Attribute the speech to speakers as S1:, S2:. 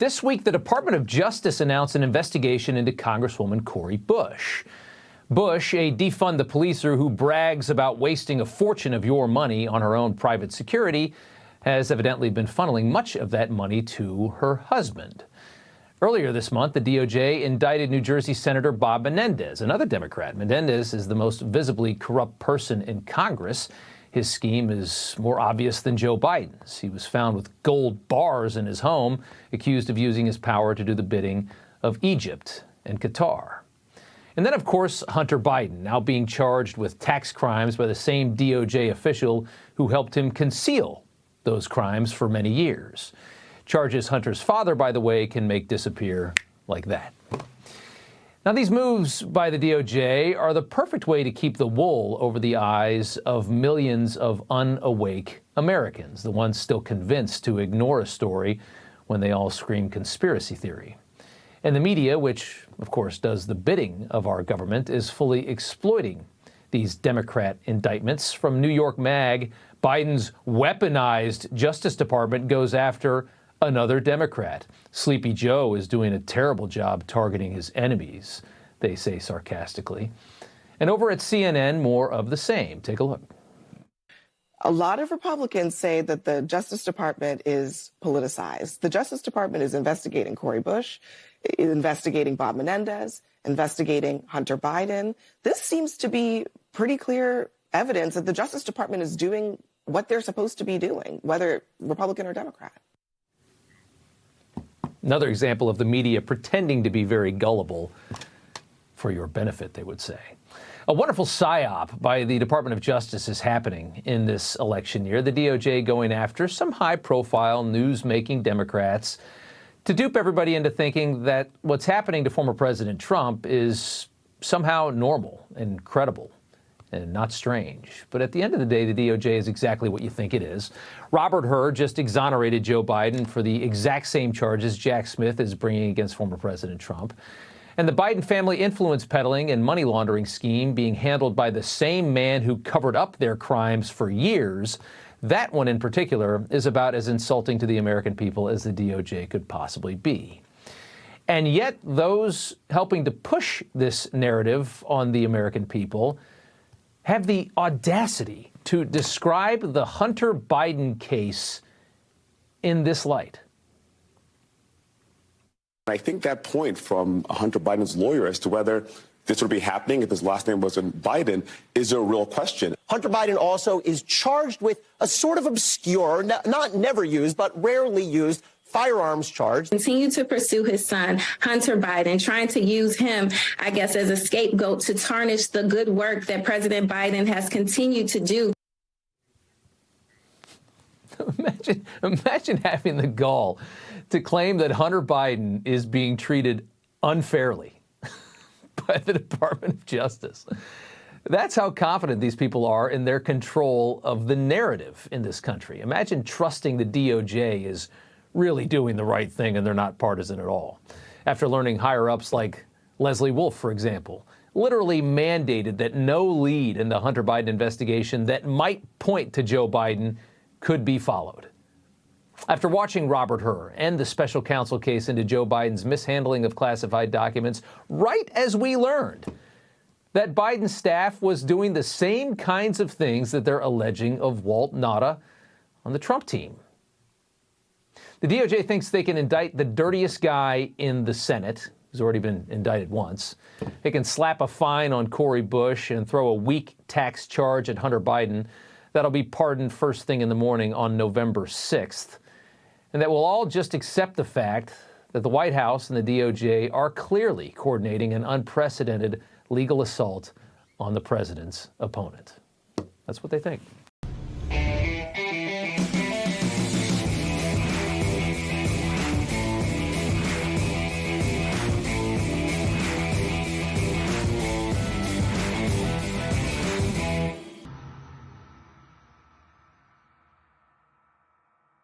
S1: This week, the Department of Justice announced an investigation into Congresswoman Cori Bush. Bush, a defund the policer who brags about wasting a fortune of your money on her own private security, has evidently been funneling much of that money to her husband. Earlier this month, the DOJ indicted New Jersey Senator Bob Menendez, another Democrat. Menendez is the most visibly corrupt person in Congress. His scheme is more obvious than Joe Biden's. He was found with gold bars in his home, accused of using his power to do the bidding of Egypt and Qatar. And then, of course, Hunter Biden, now being charged with tax crimes by the same DOJ official who helped him conceal those crimes for many years. Charges Hunter's father, by the way, can make disappear like that. Now, these moves by the DOJ are the perfect way to keep the wool over the eyes of millions of unawake Americans, the ones still convinced to ignore a story when they all scream conspiracy theory. And the media, which, of course, does the bidding of our government, is fully exploiting these Democrat indictments. From New York Mag, Biden's weaponized Justice Department goes after another Democrat. Sleepy Joe is doing a terrible job targeting his enemies, they say sarcastically. And over at CNN, more of the same. Take a look.
S2: A lot of Republicans say that the Justice Department is politicized. The Justice Department is investigating Cori Bush, investigating Bob Menendez, investigating Hunter Biden. This seems to be pretty clear evidence that the Justice Department is doing what they're supposed to be doing, whether Republican or Democrat.
S1: Another example of the media pretending to be very gullible for your benefit, they would say. A wonderful psyop by the Department of Justice is happening in this election year. The DOJ going after some high-profile, news-making Democrats to dupe everybody into thinking that what's happening to former President Trump is somehow normal and credible and not strange. But at the end of the day, the DOJ is exactly what you think it is. Robert Hur just exonerated Joe Biden for the exact same charges Jack Smith is bringing against former President Trump. And the Biden family influence peddling and money laundering scheme being handled by the same man who covered up their crimes for years, that one in particular is about as insulting to the American people as the DOJ could possibly be. And yet those helping to push this narrative on the American people have the audacity to describe the Hunter Biden case in this light.
S3: I think that point from Hunter Biden's lawyer as to whether this would be happening if his last name wasn't Biden is a real question.
S4: Hunter Biden also is charged with a sort of obscure, not never used, but rarely used firearms charge.
S5: Continue to pursue his son, Hunter Biden, trying to use him, I guess, as a scapegoat to tarnish the good work that President Biden has continued to do.
S1: Imagine having the gall to claim that Hunter Biden is being treated unfairly by the Department of Justice. That's how confident these people are in their control of the narrative in this country. Imagine trusting the DOJ is really doing the right thing and they're not partisan at all. After learning higher-ups like Leslie Wolf, for example, literally mandated that no lead in the Hunter Biden investigation that might point to Joe Biden could be followed. After watching Robert Hur and the special counsel case into Joe Biden's mishandling of classified documents, right as we learned that Biden's staff was doing the same kinds of things that they're alleging of Walt Nauta on the Trump team. The DOJ thinks they can indict the dirtiest guy in the Senate, who's already been indicted once. They can slap a fine on Cori Bush and throw a weak tax charge at Hunter Biden that'll be pardoned first thing in the morning on November 6th. And that we'll all just accept the fact that the White House and the DOJ are clearly coordinating an unprecedented legal assault on the president's opponent. That's what they think.